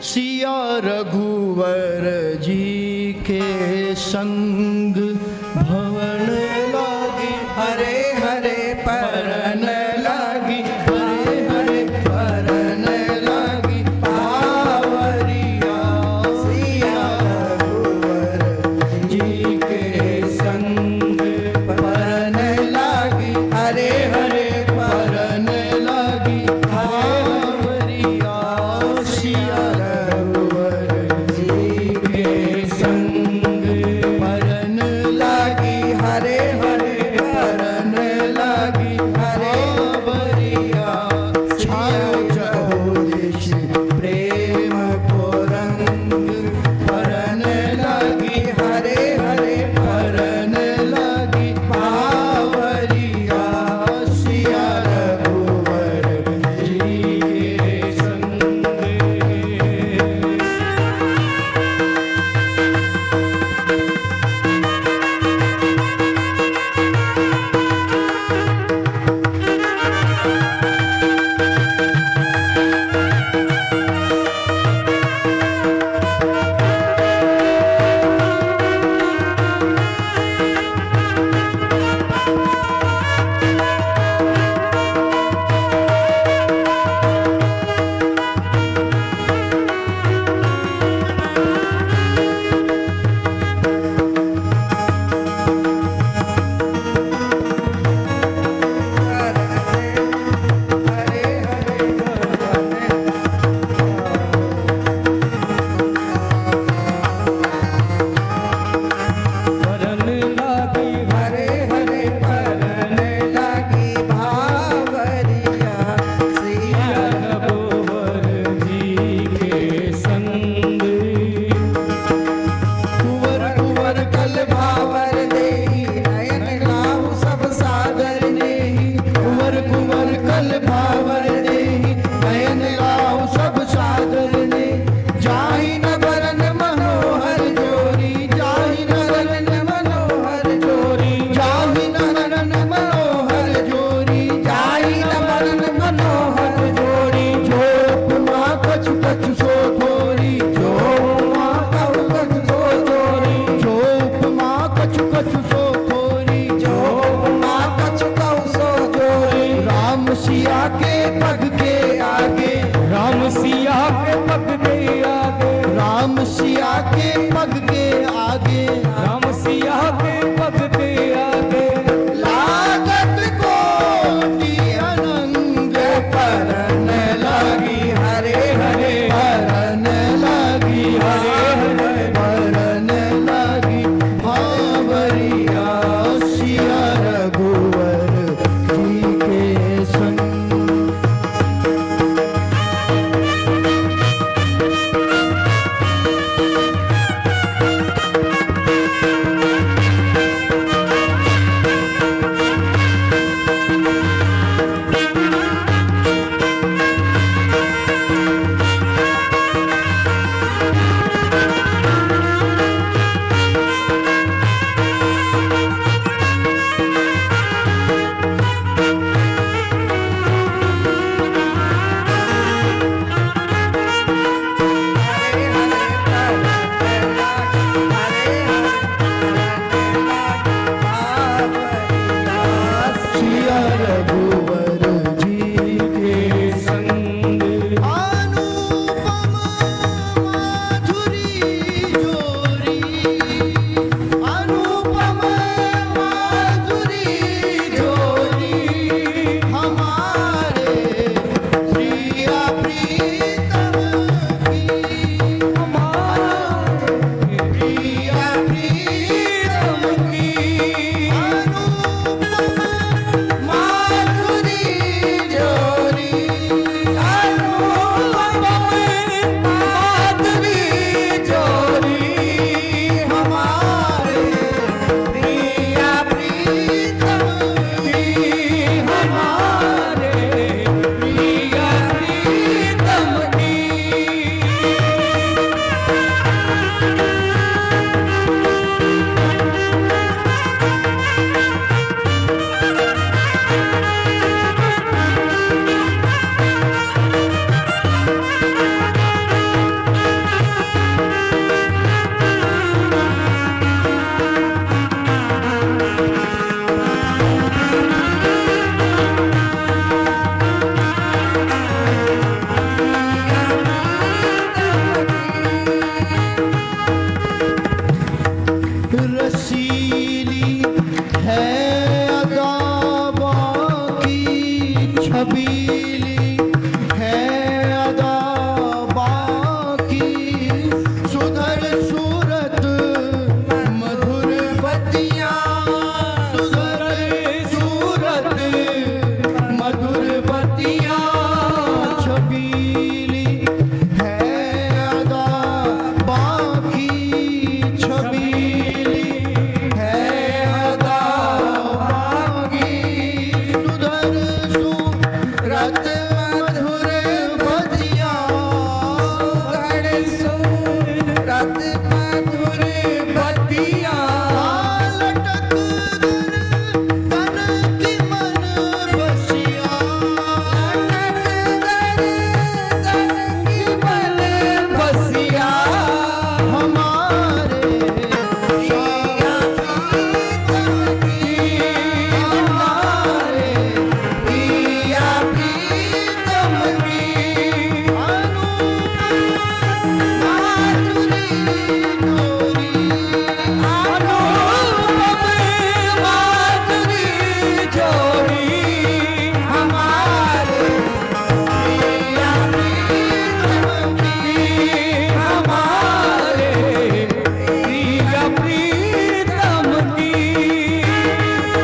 सिया रघुवर जी के संग भवन लागी, हरे हरे परन लागी, हरे हरे परन लागी, बावरिया सिया रघुवर जी के संग परन लागी, हरे हरे परन लागी, बावरिया सिया रघुवर जी के संग परन लागी, हरे हरे परन लागी, हरे बावरिया छायो जगोदिश प्रेम को रंग, परन लागी, हरे हरे परन लागी, बावरिया सिया रघुवर जी के संग। हरे हरे परन लागी, हरे हरे परन लागी, भावरिया सिया रघुवर जी के संग। कुंवर कुंवर कल भावर देहि, नयन लाहु सब सागर नेहि, कुंवर कुंवर कल भावर देहि, नयन लाऊ सब सागर ने, जाहि न बरन मनोहर जोरी, जाहि न रन मनोहर जोरी, जाहि न रन मनोहर जोरी, जाहि न मरन मनोहर जोड़ी, जो उपमा कछु कछु सो थोरी, जो उपमा कहु कछु सो जोड़ी, जो उपमा कछु कछु सो थोरी, जो उपमा कछु कहु सो जोड़ी, राम सिया के पग के आगे, राम सिया के पग के आगे, राम सिया के पग के आगे, राम सिया के पग के आगे, लागत कोटि अनंग, परन लागी, हरे हरे परन लागी, हरे हरे परन लागी, भावरिया सिया रघुवर जी के संग। हरे हरे परन लागी, हरे हरे परन लागी, भावरिया सिया रघुवर जी के संग अनुपम माधुरी जोरी, अनुपम माधुरी जोरी, हमारे प्रिया प्रिय